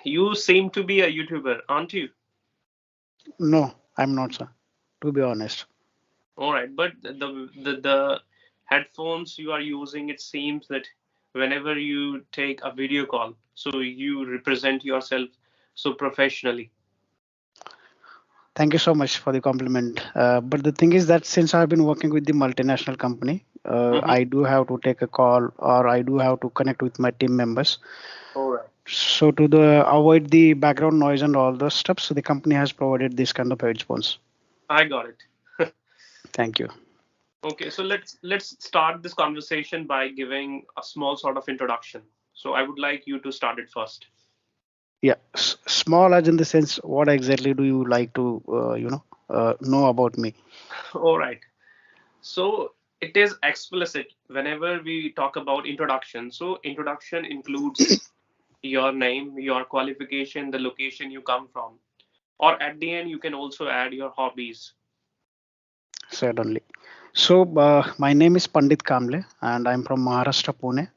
You seem to be a YouTuber, aren't you? No, I'm not, sir. To be honest. All right, but the headphones you are using, it seems that whenever you take a video call, so you represent yourself so professionally. Thank you so much for the compliment. But the thing is that since I've been working with the multinational company, Mm-hmm. I do have to take a call or I do have to connect with my team members. All right. So to the avoid the background noise and all those stuff, so the company has provided this kind of headphones. I got it. Thank you. Okay, so let's start this conversation by giving a small sort of introduction. So I would like you to start it first. Yeah, small as in the sense, what exactly do you like to know about me? All right. So it is explicit whenever we talk about introduction. So introduction includes your name, your qualification, the location you come from, or at the end you can also add your hobbies. Certainly. So my name is Pandit Kamble, and I'm from Maharashtra, Pune.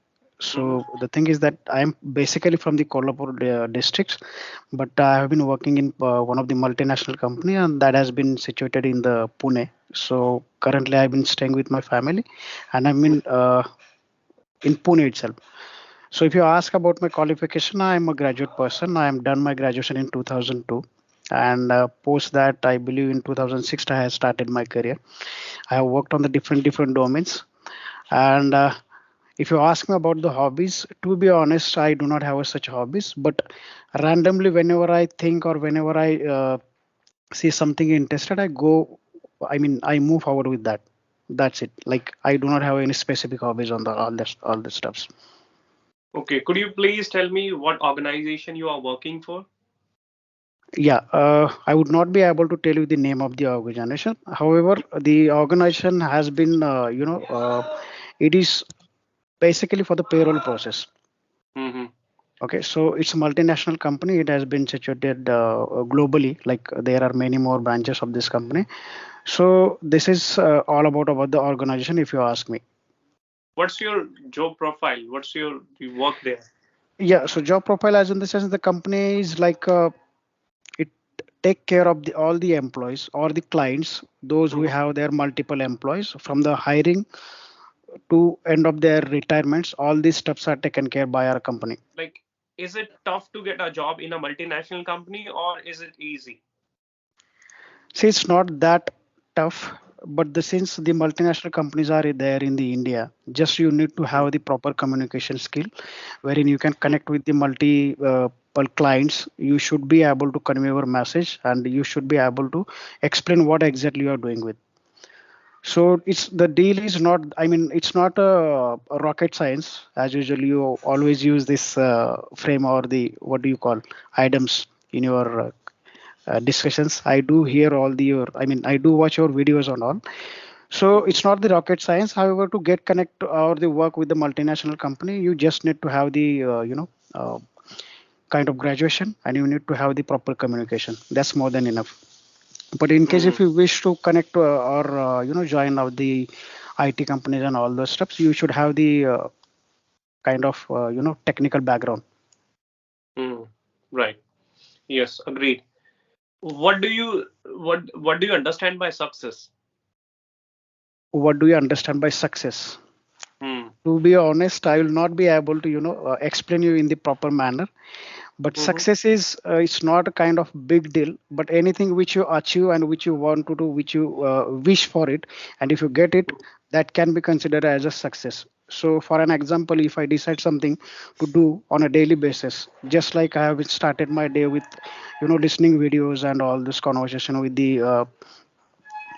Hmm. So the thing is that I'm basically from the Kolhapur district, but I have been working in one of the multinational company, and that has been situated in the Pune. So currently, I've been staying with my family, and I'm in Pune itself. So if you ask about my qualification, I am a graduate person. I am done my graduation in 2002, and post that, I believe in 2006, I have started my career. I have worked on the different domains, and if you ask me about the hobbies, to be honest, I do not have such hobbies. But randomly, whenever I think or whenever I see something interested, I go. I mean, I move forward with that. That's it. Like I do not have any specific hobbies on the all the stuffs. Okay, could you please tell me what organization you are working for? Yeah, I would not be able to tell you the name of the organization. However, the organization has been, it is basically for the payroll process. Hmm. Okay, so it's a multinational company. It has been situated globally. Like there are many more branches of this company. So this is all about the organization. If you ask me, What's your job profile? What's your you work there? yeah. So job profile, as in the sense, the company is like it take care of the all the employees or the clients, those who Mhm. have their multiple employees from the hiring to end of their retirements. All these steps are taken care by our company. Like, is it tough to get a job in a multinational company or is it easy? See, it's not that tough, but since the multinational companies are there in the India, just you need to have the proper communication skill, wherein you can connect with the clients. You should be able to convey your message, and you should be able to explain what exactly you are doing with. So it's the deal is not. I mean, it's not a rocket science as usually. You always use this frame or the what do you call items in your discussions. I do hear all the your. I mean, I do watch your videos and all. So it's not the rocket science. However, to get connect or the work with the multinational company, you just need to have the kind of graduation, and you need to have the proper communication. That's more than enough. But in case Hmm. if you wish to connect or join of the IT companies and all those steps, you should have the kind of technical background. Hmm. Right. Yes, agreed. What do you understand by success? What do you understand by success? Hmm. To be honest, I will not be able to explain you in the proper manner. But Hmm. success is it's not a kind of big deal, but anything which you achieve and which you want to do, which you wish for it, and if you get it, that can be considered as a success. So for an example, if I decide something to do on a daily basis, just like I have started my day with listening videos and all this conversation with the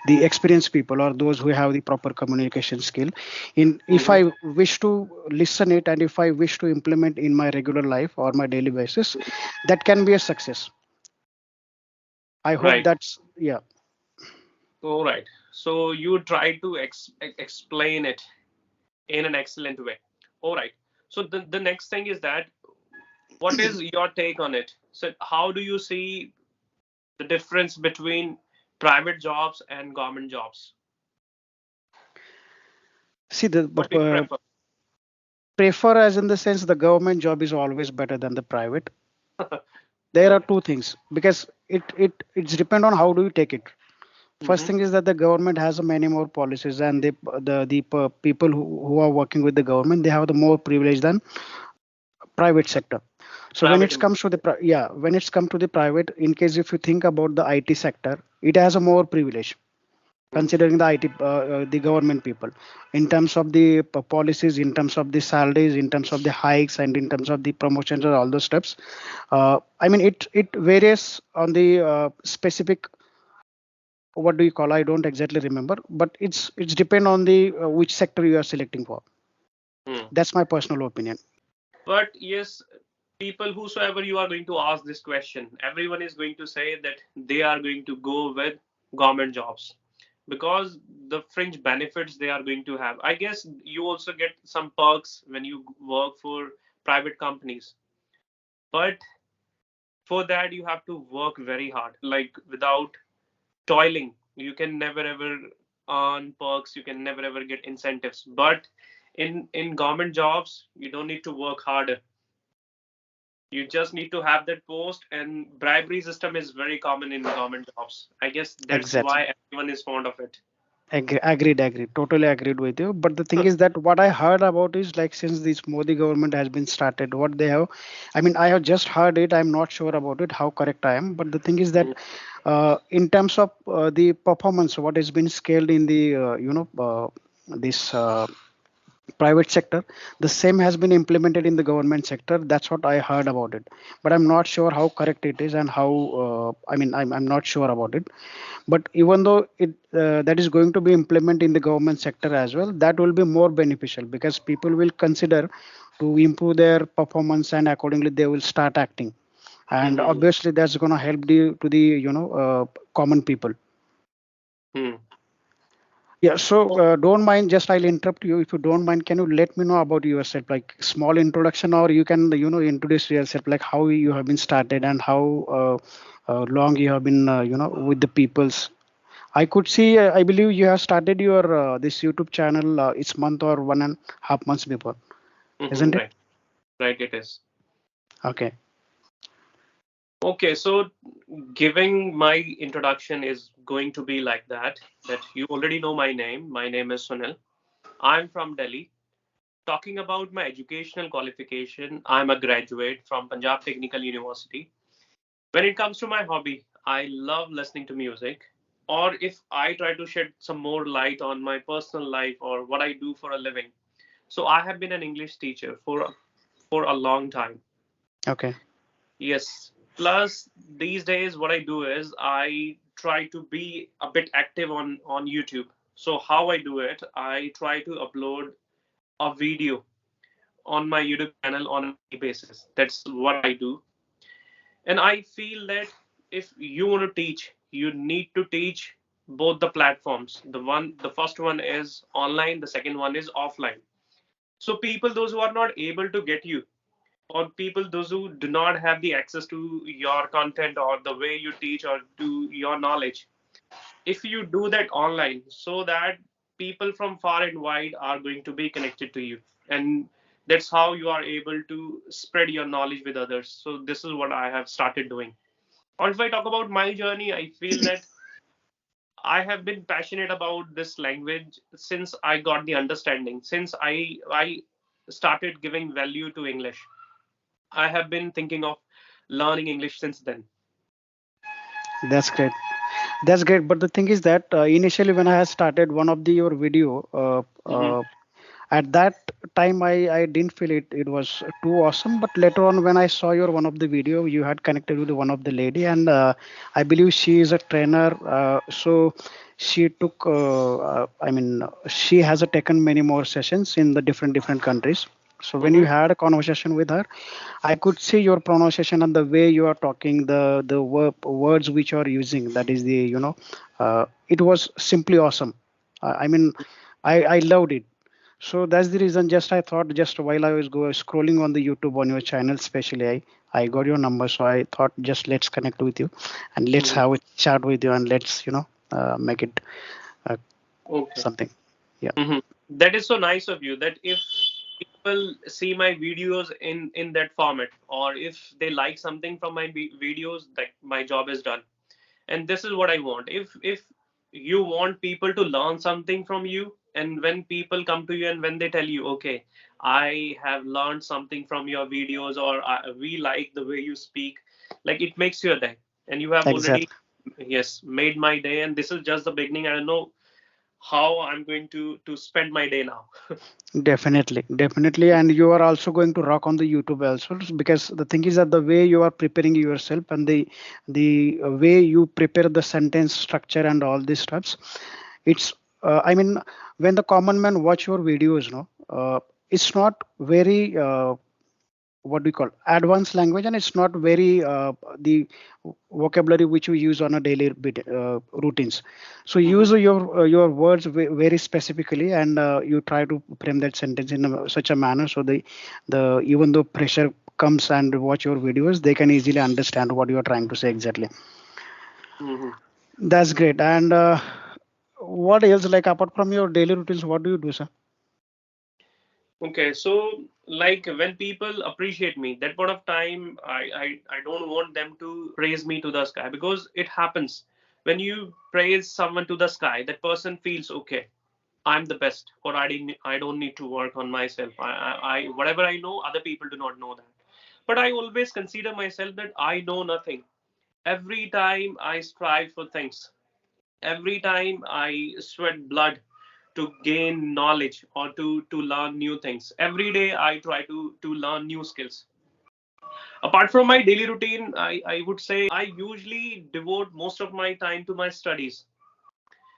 experienced people or those who have the proper communication skill, in if Hmm. I wish to listen it and if I wish to implement in my regular life or my daily basis, that can be a success. I hope Right. that's yeah. All right. So you try to explain it in an excellent way. All right. So the next thing is that what is your take on it? So how do you see the difference between private jobs and government jobs? See the What do you prefer? prefer as in the sense the government job is always better than the private. There are two things, because it's depend on how do you take it. First Hmm. thing is that the government has many more policies, and people who are working with the government, they have the more privilege than private sector. So when Private it comes to the when it's come to the private, in case if you think about the IT sector, it has a more privilege employee. considering the the government people, in terms of the policies, in terms of the salaries, in terms of the hikes, and in terms of the promotions and all those steps. I mean, it varies on the specific, what do you call? I don't exactly remember, but it's depend on the which sector you are selecting for. Hmm. That's my personal opinion. But yes, people whosoever you are going to ask this question, everyone is going to say that they are going to go with government jobs because the fringe benefits they are going to have. I guess you also get some perks when you work for private companies, but for that you have to work very hard, like without toiling. You can never ever earn perks, you can never ever get incentives. But in government jobs, you don't need to work harder. You just need to have that post, and bribery system is very common in government jobs. I guess that's Exactly. why everyone is fond of it. Agreed. Totally agreed with you. But the thing is that what I heard about is, like, since this Modi government has been started, what they have, I mean, I have just heard it. I'm not sure about it, how correct I am. But the thing is that in terms of the performance, what has been scaled in the, this private sector, the same has been implemented in the government sector. That's what I heard about it. But I'm not sure how correct it is, and how, I mean, I'm not sure about it. But even though it that is going to be implemented in the government sector as well, that will be more beneficial, because people will consider to improve their performance, and accordingly they will start acting. And Hmm. obviously that's going to help the to the common people. Hmm. Yeah, so don't mind, just I'll interrupt you. If you don't mind, can you let me know about yourself, like small introduction, or you can introduce yourself, like how you have been started, and how long you have been with the peoples. I could see, I believe you have started your this YouTube channel, it's month or 1.5 months before, Hmm. isn't it? Right, right, it is. Okay. Okay, so giving my introduction is going to be like that. That you already know my name. My name is Sunil. I'm from Delhi. Talking about my educational qualification, I'm a graduate from Punjab Technical University. When it comes to my hobby, I love listening to music. Or if I try to shed some more light on my personal life or what I do for a living. So I have been an English teacher for a long time. Okay. Yes. Plus these days what I do is I try to be a bit active on YouTube. So how I do it, I try to upload a video on my YouTube channel on a daily basis. That's what I do. And I feel that if you want to teach, you need to teach both the platforms. The first one is online, the second one is offline. So people, those who are not able to get you, or people those who do not have the access to your content or the way you teach or to your knowledge, if you do that online, so that people from far and wide are going to be connected to you, and that's how you are able to spread your knowledge with others. So this is what I have started doing. Or if I talk about my journey, I feel that I have been passionate about this language since I got the understanding, since I started giving value to English. I have been thinking of learning English since then. That's great. That's great. But the thing is that initially when I had started one of the your video, Hmm. at that time I didn't feel it was too awesome. But later on, when I saw your one of the video, you had connected with one of the lady, and I believe she is a trainer. So she took, I mean, she has taken many more sessions in the different countries. So when you Hmm. had a conversation with her, I could see your pronunciation and the way you are talking, the words which you are using. That is the it was simply awesome. I mean, I loved it. So that's the reason. Just I thought, just while I was scrolling on the YouTube on your channel, especially I got your number, so I thought just let's connect with you, and let's Hmm. have a chat with you, and let's make it uh, Okay. something. Yeah. Hmm. That is so nice of you. That if people see my videos in that format, or if they like something from my videos, that my job is done. And this is what I want. If you want people to learn something from you, and when people come to you and when they tell you, okay, I have learned something from your videos, or we like the way you speak, like it makes your day, and you have already, Exactly. yes, made my day. And this is just the beginning. I don't know how I'm going to spend my day now. Definitely, definitely, and you are also going to rock on the YouTube also, because the thing is that the way you are preparing yourself and the way you prepare the sentence structure and all these stuffs, it's I mean, when the common man watch your videos, no, it's not very what we call advanced language, and it's not very the vocabulary which we use on a daily routines. So use your words very specifically, and you try to frame that sentence in such a manner so the even though pressure comes and watch your videos, they can easily understand what you are trying to say exactly. Hmm. That's great. And what else, like apart from your daily routines, what do you do, sir? Okay, so like when people appreciate me, that point of time, I don't want them to praise me to the sky, because it happens when you praise someone to the sky, that person feels okay. I'm the best, or I don't need to work on myself. I whatever I know, other people do not know that. But I always consider myself that I know nothing. Every time I strive for things, every time I sweat blood to gain knowledge, or to learn new things. Every day I try to learn new skills. Apart from my daily routine, I would say I usually devote most of my time to my studies.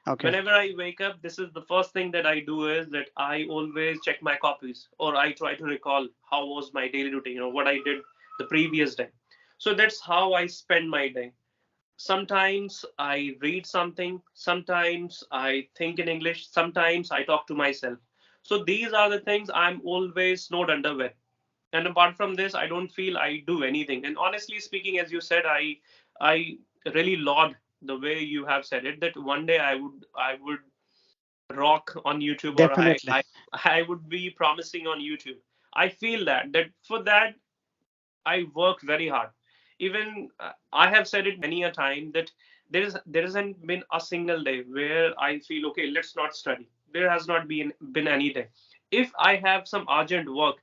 Okay. Whenever I wake up, this is the first thing that I do, is that I always check my copies, or I try to recall how was my daily routine, or what I did the previous day. So that's how I spend my day. Sometimes I read something, sometimes I think in English, sometimes I talk to myself. So these are the things I'm always snowed under with. And apart from this, I don't feel I do anything. And honestly speaking, as you said, I really laud the way you have said it, that one day I would rock on YouTube, or Definitely. I would be promising on YouTube. I feel that for that I work very hard. Even I have said it many a time that there hasn't been a single day where I feel, okay, let's not study. There has not been any day. If I have some urgent work,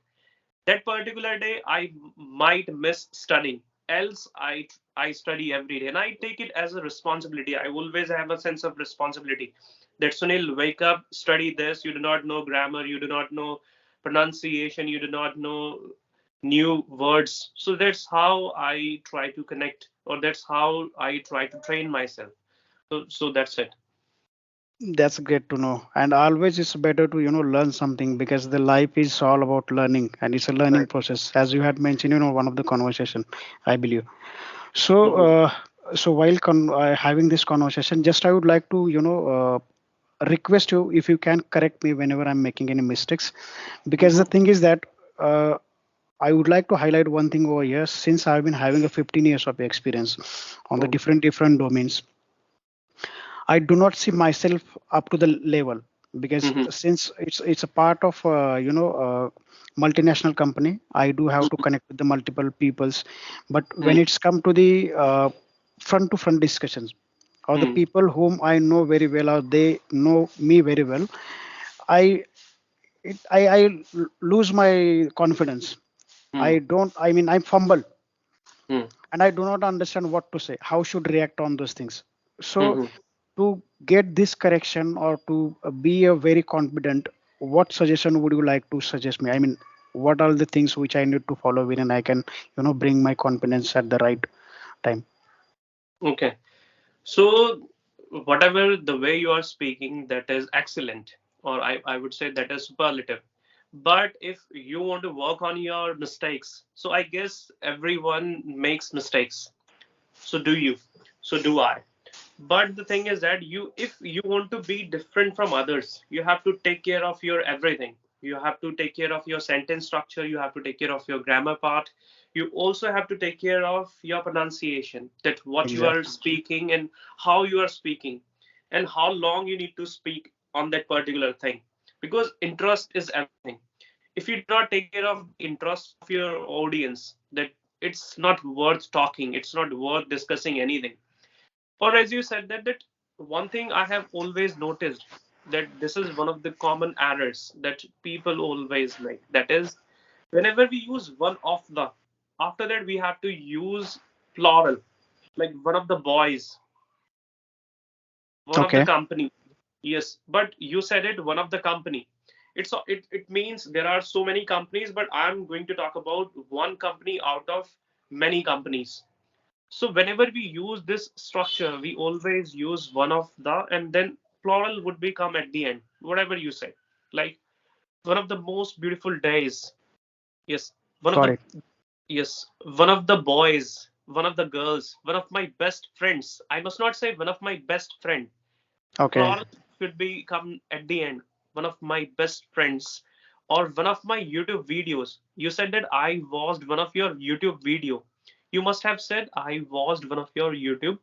that particular day I might miss studying. Else I study every day, and I take it as a responsibility. I always have a sense of responsibility. That Sunil, wake up, study this. You do not know grammar. You do not know pronunciation. You do not know new words. So that's how I try to connect, or that's how I try to train myself. So that's it. That's great to know. And always it's better to, learn something, because the life is all about learning and it's a learning Right. process, as you had mentioned, one of the conversation, I believe. So, Hmm. so while having this conversation, just I would like to, request you if you can correct me whenever I'm making any mistakes, because the Hmm. thing is that I would like to highlight one thing over here. Since I've been having a 15 years of experience on the different domains, I do not see myself up to the level, because Hmm. since it's a part of multinational company, I do have to connect with the multiple peoples. But when it's come to the front to front discussions, or the Hmm. people whom I know very well, or they know me very well, I I lose my confidence. Hmm. I don't. I mean, I fumble, Hmm. and I do not understand what to say. How should react on those things? So Hmm. to get this correction, or to be a very confident, what suggestion would you like to suggest me? I mean, what are the things which I need to follow in, and I can bring my confidence at the right time? Okay. So, whatever the way you are speaking, that is excellent, or I would say that is superlative. But if you want to work on your mistakes, so I guess everyone makes mistakes. So do you. So do I. But the thing is that if you want to be different from others, you have to take care of your everything. You have to take care of your sentence structure. You have to take care of your grammar part. You also have to take care of your pronunciation, that what you are Exactly. speaking and how you are speaking, and how long you need to speak on that particular thing. Because interest is everything. if you do not take care of the interest of your audience, that it's not worth talking, it's not worth discussing anything. Or as you said that one thing I have always noticed, that this is one of the common errors that people always make. That is, whenever we use one of the, after that we have to use plural, like one of the boys, one of the Okay. company. Yes, but you said it, one of the company. It means there are so many companies, but I'm going to talk about one company out of many companies. So whenever we use this structure, we always use one of the, and then plural would become at the end, whatever you say. Like one of the most beautiful days. Yes, one of Got the, it. yes, one of the boys, one of the girls, one of my best friends. I must not say one of my best friend. Okay. Plural should be come at the end. One of my best friends, or one of my YouTube videos. You said that I watched one of your YouTube video. You must have said I watched one of your YouTube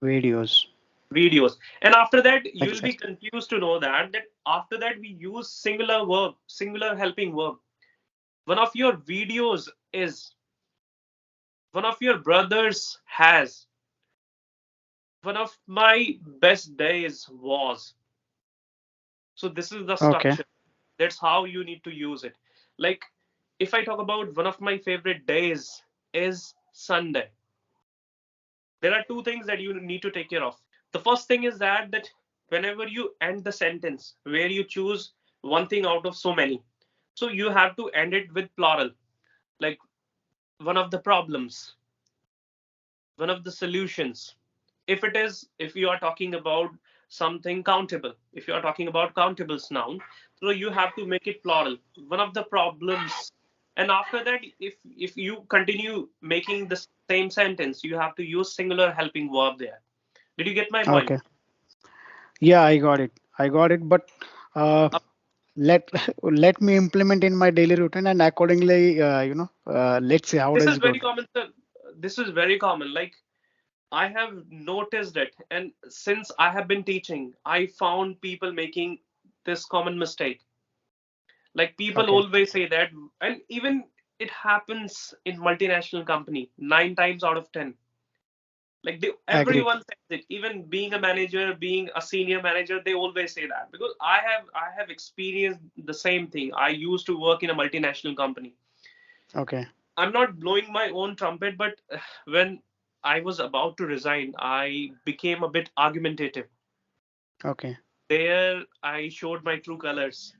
Videos. videos. And after that, you will be Exactly. confused to know that after that we use singular verb, singular helping verb. One of your videos is, one of your brothers has, one of my best days was. So this is the Okay. structure. That's how you need to use it. Like if I talk about one of my favorite days is Sunday, there are two things that you need to take care of. The first thing is that whenever you end the sentence where you choose one thing out of so many, so you have to end it with plural, like one of the problems, one of the solutions. If it is, if you are talking about something countable, if you are talking about countables noun, so you have to make it plural, one of the problems. And after that, if you continue making the same sentence, you have to use singular helping verb there. Did you get my point? Okay. Yeah, I got it. I got it. But uh, let let me implement in my daily routine, and accordingly, let's see how This does is it go. very common, sir. This is very common. Like I have noticed it, and since I have been teaching, I found people making this common mistake. Like people Okay. always say that, and even it happens in multinational company 9 times out of 10. Like Agreed. everyone says it. Even being a manager, being a senior manager, they always say that because I have experienced the same thing. I used to work in a multinational company. Okay. I'm not blowing my own trumpet, but when I was about to resign, I became a bit argumentative. Okay. There, I showed my true colors.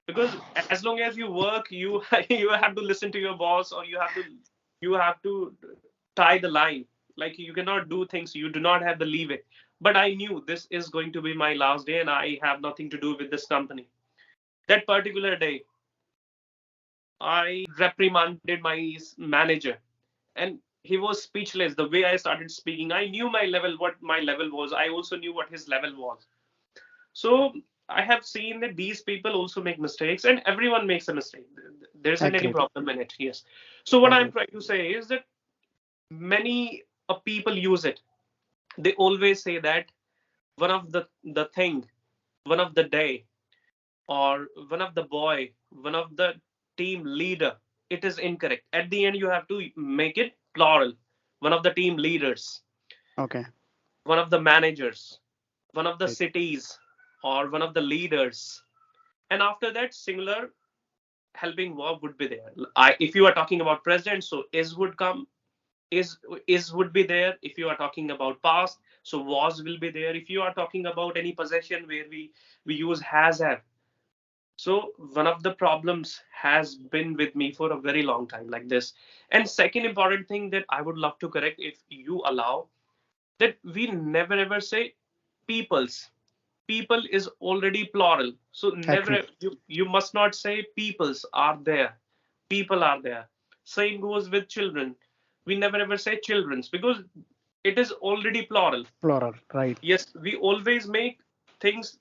Because as long as you work, you you have to listen to your boss, or you have to tie the line. Like you cannot do things, you do not have the leeway. But I knew this is going to be my last day, and I have nothing to do with this company. That particular day, I reprimanded my manager, and he was speechless. The way I started speaking, I knew my level, what my level was. I also knew what his level was. So I have seen that these people also make mistakes, and everyone makes a mistake. There isn't any Agreed. problem in it. Yes. So what I'm Agreed. trying to say is that many people use it. They always say that one of the thing, one of the day, or one of the boy, one of the team leader. It is incorrect. At the end, you have to make it plural. One of the team leaders, Okay. one of the managers, one of the Right. cities, or one of the leaders. And after that, singular helping verb would be there. If you are talking about present, so is would come, is is would be there. If you are talking about past, so was will be there. If you are talking about any possession where we use has have. So one of the problems has been with me for a very long time like this. And second important thing that I would love to correct, if you allow, that we never ever say peoples. People is already plural, so never, Agreed. you must not say peoples are there, people are there. Same goes with children. We never ever say children's because it is already plural. Plural. Right. Yes, we always make things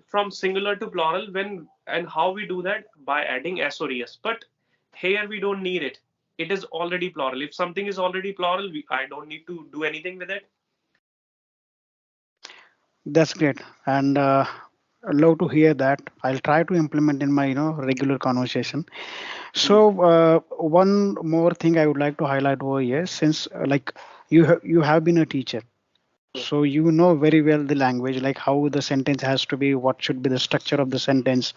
from singular to plural. When and how we do that? By adding s or es. But here we don't need it. It is already plural. If something is already plural, I don't need to do anything with it. That's great. And love to hear that. I'll try to implement in my regular conversation. So Hmm. one more thing I would like to highlight over here, since like you have been a teacher, Hmm. so you know very well the language, like how the sentence has to be, what should be the structure of the sentence,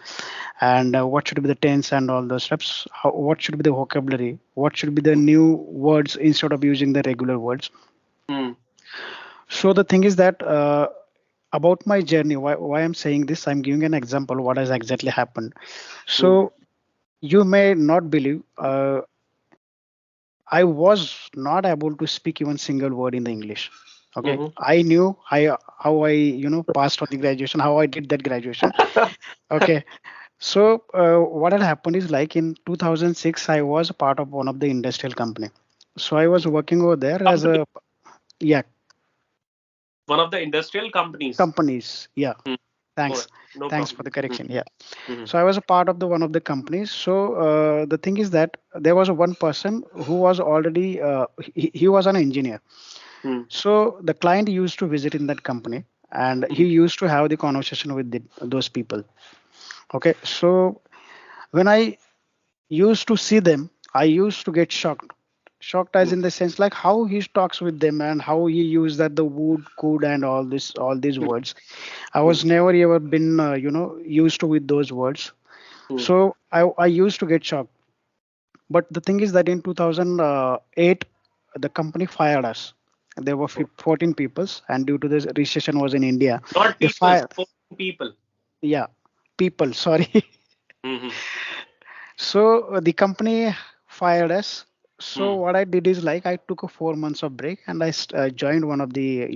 and what should be the tense and all those steps. What should be the vocabulary? What should be the new words instead of using the regular words? Hmm. So the thing is that about my journey, why I'm saying this, I'm giving an example what has exactly happened. Hmm. So you may not believe, I was not able to speak even single word in the English. Okay, Hmm. I knew how I passed on the graduation, how I did that graduation. Okay, so what had happened is, like in 2006, I was a part of one of the industrial company. So I was working over there as Company. a, yeah, One of the industrial companies. companies. Yeah, Hmm. All thanks, right. No thanks for problem. the Hmm. correction. Yeah. Hmm. So I was a part of the one of the companies. So the thing is that there was a one person who was already he was an engineer. Hmm. So the client used to visit in that company, and he Hmm. used to have the conversation with those people. Okay, so when I used to see them, I used to get shocked. Shocked as Hmm. in the sense like how he talks with them and how he used that the would, could, and all these Hmm. words. I Hmm. was never ever been used to with those words. Hmm. So I used to get shocked. But the thing is that in 2008, the company fired us. There were 14 peoples, and due to this recession was in India, Not they people, fired. sporting people. Yeah, people. Sorry. Hmm. So the company fired us. So Hmm. what I did is, like, I took a 4 months of break and I joined one of the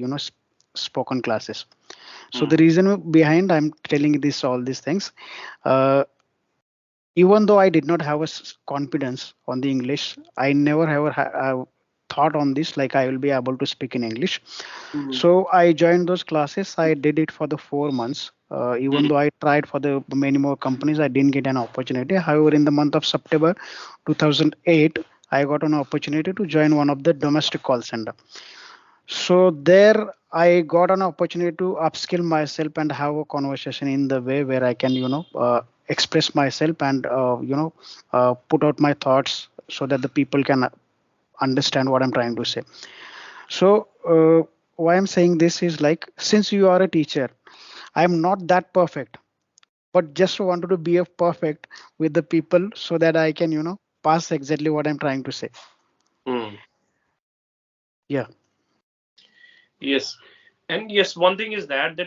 spoken classes. So Hmm. the reason behind I'm telling this all these things, uh, even though I did not have a confidence on the English, I never ever thought on this like I will be able to speak in English. Hmm. So I joined those classes. I did it for the 4 months. Even Hmm. though I tried for the many more companies, I didn't get an opportunity. However, in the month of September 2008, I got an opportunity to join one of the domestic call center. So there, I got an opportunity to upskill myself and have a conversation in the way where I can, express myself and put out my thoughts so that the people can understand what I'm trying to say. So why I'm saying this is, like, since you are a teacher, I'm not that perfect, but just wanted to be a perfect with the people so that I can, pass exactly what I'm trying to say. Hmm. Yeah, Yes. And yes, one thing is that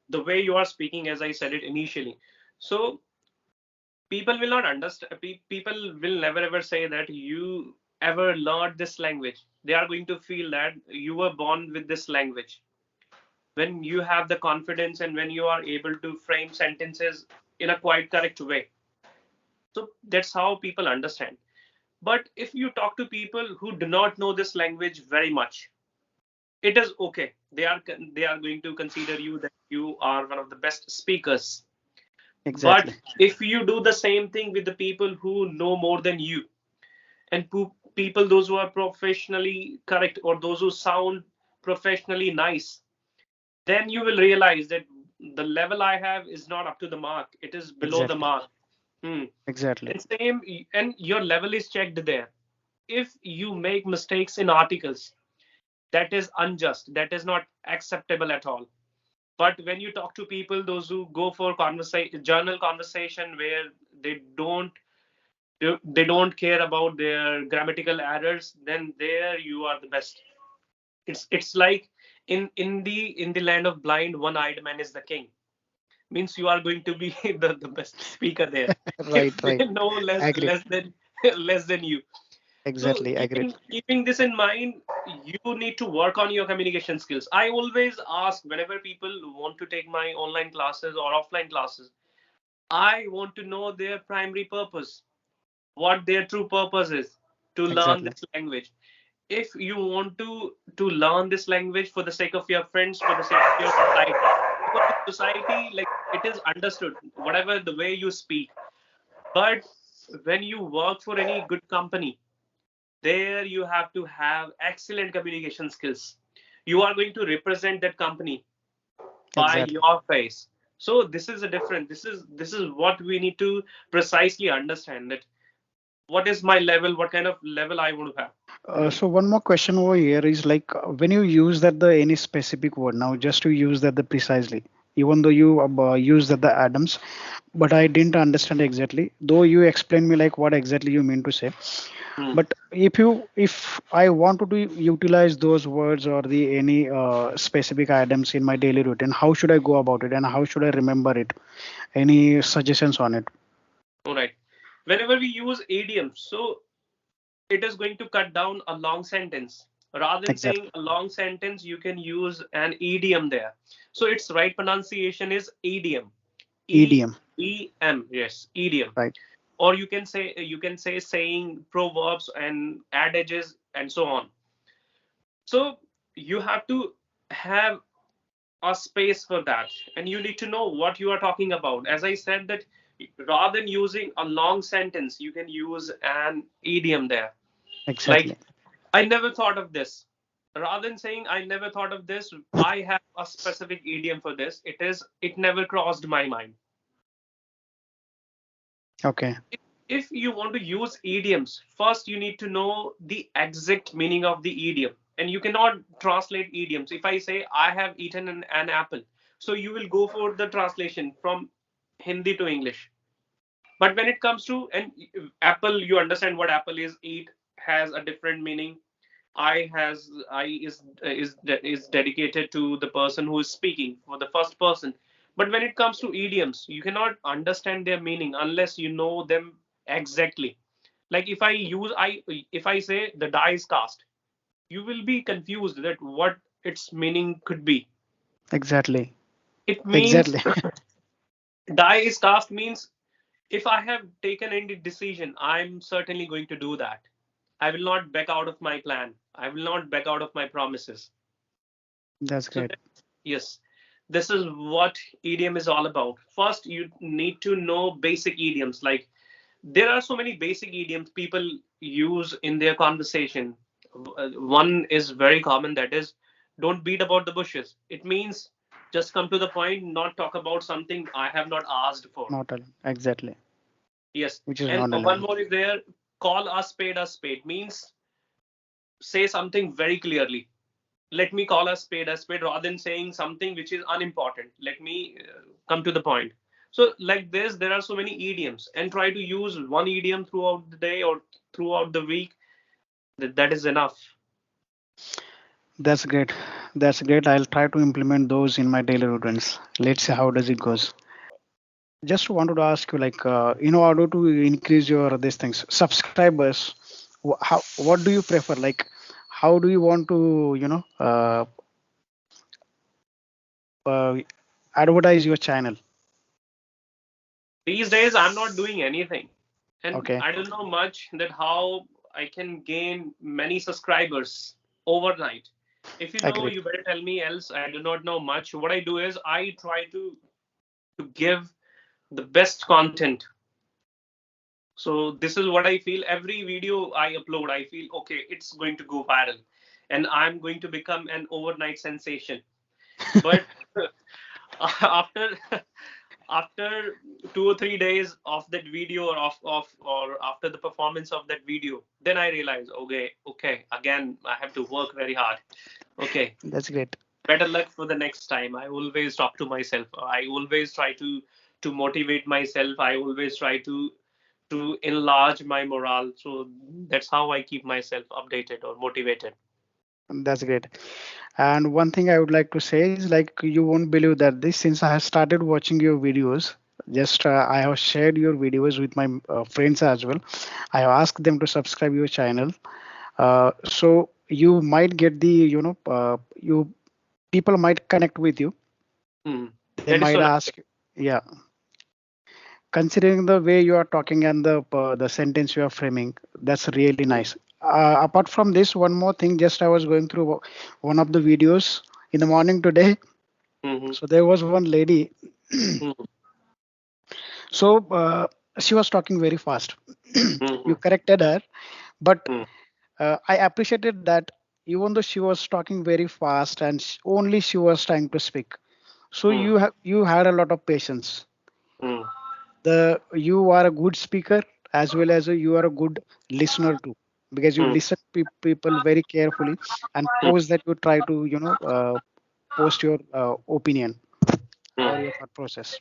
the way you are speaking, as I said it initially, so people will not understand. People will never ever say that you ever learned this language. They are going to feel that you were born with this language. When you have the confidence and when you are able to frame sentences in a quite correct way, so that's how people understand. But if you talk to people who do not know this language very much, it is okay. They are going to consider you that you are one of the best speakers. But exactly, if you do the same thing with the people who know more than you, and people those who are professionally correct or those who sound professionally nice, then you will realize that the level I have is not up to the mark. It is below the exactly, mark. Hmm. exactly, And same, and your level is checked there. If you make mistakes in articles, that is unjust. That is not acceptable at all. But when you talk to people, those who go for journal conversation where they don't they don't care about their grammatical errors, then there you are the best. It's like in the land of blind, one-eyed man is the king. Means you are going to be the best speaker there if right, right. they know Agree. less than less than you. So Exactly, agreed. keeping this in mind, you need to work on your communication skills. I always ask whenever people want to take my online classes or offline classes, I want to know their primary purpose, what their true purpose is to learn Exactly, this language. If you want to learn this language for the sake of your friends, for the sake of your society, because in society, like, it is understood whatever the way you speak. But when you work for any good company, there you have to have excellent communication skills. You are going to represent that company by exactly, your face. So this is a different. This is what we need to precisely understand, that what is my level, what kind of level I want to have. So one more question over here is like when you use that the any specific word now, just to use that the precisely, even though you use that the Adams, but I didn't understand exactly. Though you explain me like what exactly you mean to say. Hmm. But if I want to do, utilize those words or the any specific items in my daily routine, how should I go about it and how should I remember it? Any suggestions on it? All right. Whenever we use idioms, so it is going to cut down a long sentence. Rather than saying Exactly. a long sentence, you can use an idiom there. So its right pronunciation is idiom. E EDM, E M. Yes, idiom. right? Or you can say saying, proverbs and adages and so on. So you have to have a space for that, and you need to know what you are talking about. As I said, that rather than using a long sentence, you can use an idiom there. Like, Exactly. I never thought of this. Rather than saying I never thought of this, I have a specific idiom for this. It never crossed my mind. Okay. If you want to use idioms, first you need to know the exact meaning of the idiom. And you cannot translate idioms. If I say I have eaten an apple, so you will go for the translation from Hindi to English. But when it comes to an apple, you understand what apple is. Eat has a different meaning. I is dedicated to the person who is speaking for the first person. But when it comes to idioms, you cannot understand their meaning unless you know them exactly. Like if I say the die is cast, you will be confused that what its meaning could be. Exactly. It means Exactly. die is cast means if I have taken any decision, I'm certainly going to do that. I will not back out of my plan. I will not back out of my promises. That's So great. that, yes, this is what idiom is all about. First, you need to know basic idioms. Like, there are so many basic idioms people use in their conversation. One is very common, that is, don't beat about the bushes. It means just come to the point, not talk about something I have not asked for. Not alone. Exactly. Yes. Which is And not one alone. more is there, call a spade means say something very clearly. Let me call a spade rather than saying something which is unimportant. Let me come to the point. So, like this, there are so many idioms, and try to use one idiom throughout the day or throughout the week. That is enough. That's great. That's great. I'll try to implement those in my daily routines. Let's see how does it goes. Just wanted to ask you, like, in order to increase your these things, subscribers, how what do you prefer? Like, how do you want to, uh, advertise your channel? These days, I'm not doing anything, and Okay, I don't know much that how I can gain many subscribers overnight. If you know, agreed. you better tell me. Else, I do not know much. What I do is I try to give the best content. So this is what I feel. Every video I upload, I feel okay, it's going to go viral, and I'm going to become an overnight sensation. But after after 2 or 3 days of that video, or after the performance of that video, then I realize, okay, again I have to work very hard. Okay, That's great. better luck for the next time. I always talk to myself. I always try to motivate myself. I always try to enlarge my morale. So that's how I keep myself updated or motivated. That's great. And one thing I would like to say is like you won't believe that this since I have started watching your videos, just I have shared your videos with my friends as well. I have asked them to subscribe your channel. So you might get the you people might connect with you. Hmm. They That is might so nice. ask, yeah, considering the way you are talking and the sentence you are framing, that's really nice. Apart from this, one more thing, just I was going through one of the videos in the morning today. Mm-hmm. So there was one lady. Mm-hmm. So she was talking very fast. You Mm-hmm. corrected her, but Mm-hmm. I appreciated that even though she was talking very fast and only she was trying to speak. So Hmm. you had a lot of patience. Hmm. The you are a good speaker as well as you are a good listener too, because you Hmm. listen people very carefully, and Hmm. post that you try to post your opinion Hmm. or your thought process.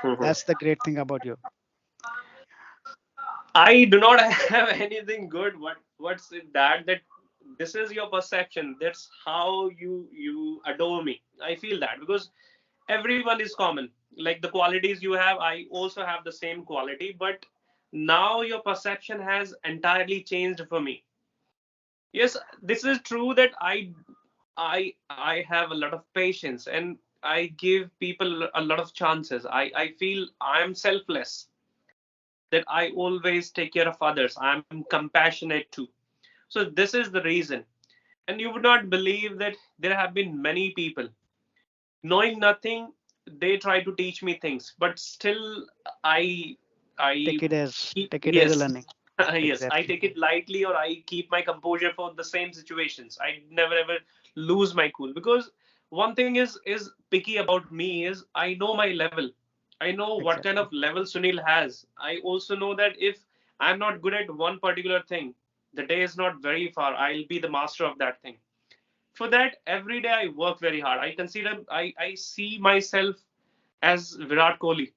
Hmm. Hmm. That's the great thing about you. I do not have anything good. What's it that this is your perception. That's how you adore me. I feel that because everyone is common. Like the qualities you have, I also have the same quality. But now your perception has entirely changed for me. Yes, this is true that I have a lot of patience and I give people a lot of chances. I feel I am selfless, that I always take care of others. I'm compassionate too. So this is the reason. And you would not believe that there have been many people knowing nothing. They try to teach me things, but still I I Take it as a yes. learning. Yes, I Exactly. take it lightly or I keep my composure for the same situations. I never ever lose my cool because one thing is picky about me is I know my level. I know what kind Exactly. of level Sunil has. I also know that if I'm not good at one particular thing, the day is not very far. I'll be the master of that thing. For that, every day I work very hard. I see myself as Virat Kohli.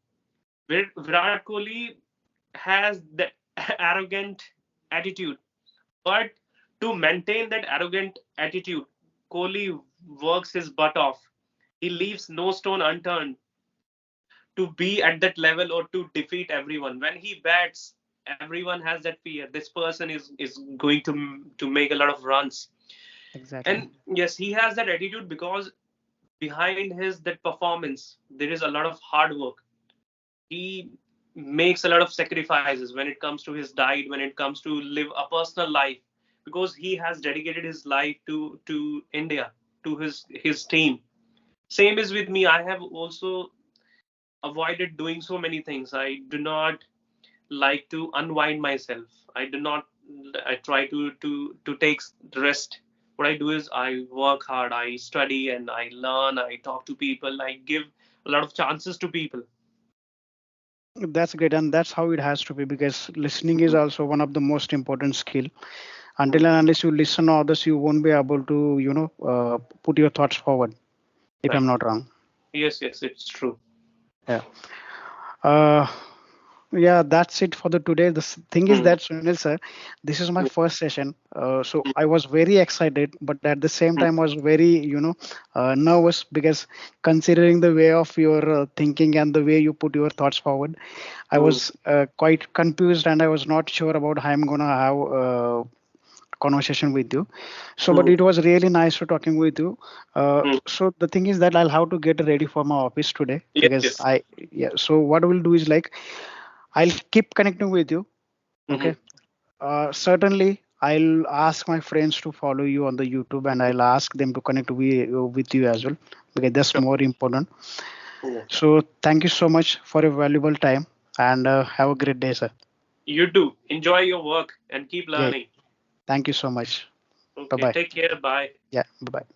Virat Kohli has that arrogant attitude, but to maintain that arrogant attitude, Kohli works his butt off. He leaves no stone unturned to be at that level or to defeat everyone. When he bats, everyone has that fear. This person is going to make a lot of runs. Exactly. And yes, he has that attitude because behind his that performance, there is a lot of hard work. He makes a lot of sacrifices when it comes to his diet, when it comes to live a personal life, because he has dedicated his life to India, to his team. Same is with me. I have also avoided doing so many things. I do not like to unwind myself. I do not. I try to take rest. What I do is I work hard. I study and I learn. I talk to people. I give a lot of chances to people. That's great, and that's how it has to be, because listening is also one of the most important skill. Until and unless you listen to others, you won't be able to put your thoughts forward, if I'm Right. not wrong. Yes, yes, it's true. Yeah. uh, yeah, that's it for the today. The thing is Hmm. that, Sunil sir, this is my first session, so I was very excited, but at the same Hmm. time was very nervous, because considering the way of your thinking and the way you put your thoughts forward, I Hmm. was quite confused, and I was not sure about how I'm gonna have conversation with you. So, but Hmm. it was really nice to talking with you. Hmm. So the thing is that I'll have to get ready for my office today, Yes, because yes. yeah. So what we'll do is like, I'll keep connecting with you. Hmm. Okay. Certainly, I'll ask my friends to follow you on the YouTube, and I'll ask them to connect with you as well, because that's Sure. more important. Yeah. So thank you so much for your valuable time, and have a great day, sir. You do. Enjoy your work and keep Yeah. learning. Thank you so much. Bye Okay, bye. take care. Bye. Yeah. Bye bye.